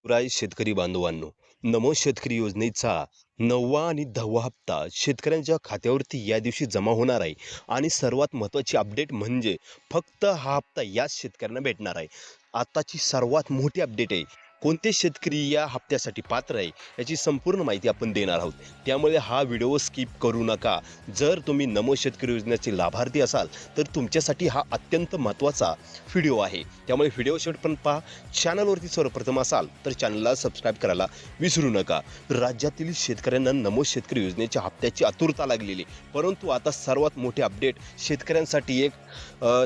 शिवराय शेतकरी बांधवांनो, नमो शेतकरी योजनेचा 9वा आणि 10वा हप्ता शेतकऱ्यांच्या खात्यावरती या दिवशी जमा होणार आहे. आणि सर्वात महत्त्वाची अपडेट म्हणजे फक्त हा हप्ता याच शेतकऱ्यांना भेटणार आहे. आताची सर्वात मोठी अपडेट आहे. कोणते शेतकरी या हप्त्यासाठी पात्र आहे याची संपूर्ण माहिती आपण देणार आहोत. त्यामुळे हा व्हिडिओ स्किप करू नका. जर तुम्ही नमो शेतकरी योजनेचे लाभार्थी असाल तर तुमच्यासाठी हा अत्यंत महत्त्वाचा व्हिडिओ आहे. त्यामुळे व्हिडिओ शेवटपर्यंत पहा. चॅनलवरती सर्वप्रथम असाल तर चॅनलला सबस्क्राईब करायला विसरू नका. राज्यातील शेतकऱ्यांना नमो शेतकरी योजनेच्या हप्त्याची आतुरता लागलेली, परंतु आता सर्वात मोठी अपडेट शेतकऱ्यांसाठी एक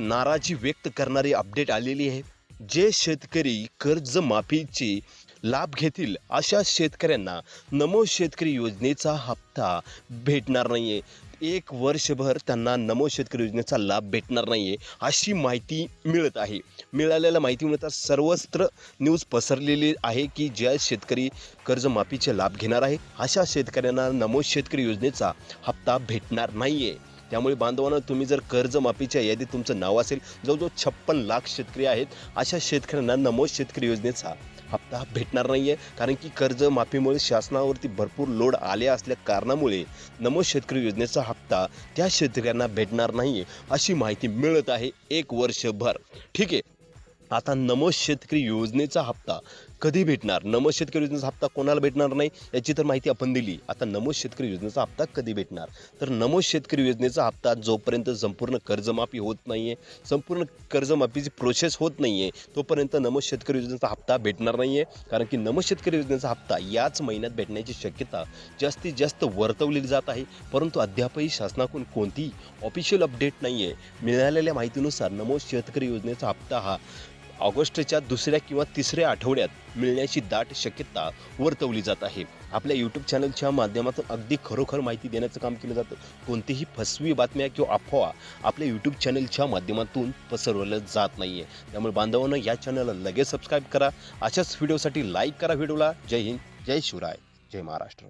नाराजी व्यक्त करणारी अपडेट आलेली आहे. जे शेतकरी कर्जमाफीची लाभ घेतील अशा शेतकऱ्यांना नमो शेतकरी योजनेचा हप्ता भेटणार नाही आहे. 1 वर्षभर त्यांना नमो शेतकरी योजनेचा लाभ भेटणार नाही आहे अशी माहिती मिळत आहे. मिळालेल्या माहितीनुसार सर्वत्र न्यूज पसरलेली आहे की ज्या शेतकरी कर्जमाफीचे लाभ घेणार आहे अशा शेतकऱ्यांना नमो शेतकरी योजनेचा हप्ता भेटणार नाही आहे. त्यामुळे बांधवांनो, तुम्ही जर कर्जमाफीच्या यादीत तुमचं नाव असेल, जवळजवळ 56 लाख शेतकरी आहेत, अशा शेतकऱ्यांना नमो शेतकरी योजनेचा हप्ता भेटणार नाही आहे. कारण की कर्जमाफीमुळे शासनावरती भरपूर लोड आले असल्या कारणामुळे नमो शेतकरी योजनेचा हप्ता त्या शेतकऱ्यांना भेटणार नाही आहे अशी माहिती मिळत आहे 1 वर्षभर. ठीक आहे, आता नमो शेतकरी योजनेचा हप्ता कधी भेटणार, नमो शेतकरी योजनेचा हप्ता कोणाला भेटणार नाही याची तर माहिती आपण दिली. आता नमो शेतकरी योजनेचा हप्ता कधी भेटणार, तर नमो शेतकरी योजनेचा हप्ता जोपर्यंत संपूर्ण कर्जमाफी होत नाही आहे, संपूर्ण कर्जमाफीची प्रोसेस होत नाही आहे, तोपर्यंत नमो शेतकरी योजनेचा हप्ता भेटणार नाही आहे. कारण की नमो शेतकरी योजनेचा हप्ता याच महिन्यात भेटण्याची शक्यता जास्तीत जास्त वर्तवली जात आहे. परंतु अद्यापही शासनाकडून कोणतीही ऑफिशियल अपडेट नाही आहे. मिळालेल्या माहितीनुसार नमो शेतकरी योजनेचा हप्ता हा ऑगस्टच्या 2ऱ्या किंवा 3ऱ्या आठवड्यात मिळण्याची दाट शक्यता वर्तवली जात आहे. आपल्या यूट्यूब चॅनलच्या माध्यमातून अगदी खरोखर माहिती देण्याचं काम केलं जातं. कोणतीही फसवी बातम्या किंवा अफवा आपल्या यूट्यूब चॅनलच्या माध्यमातून पसरवल्या जात नाही आहे. त्यामुळे बांधवांनो, या चॅनलला लगेच सबस्क्राईब करा. अशाच व्हिडिओसाठी लाईक करा व्हिडिओला. जय हिंद, जय शिवराय, जय महाराष्ट्र.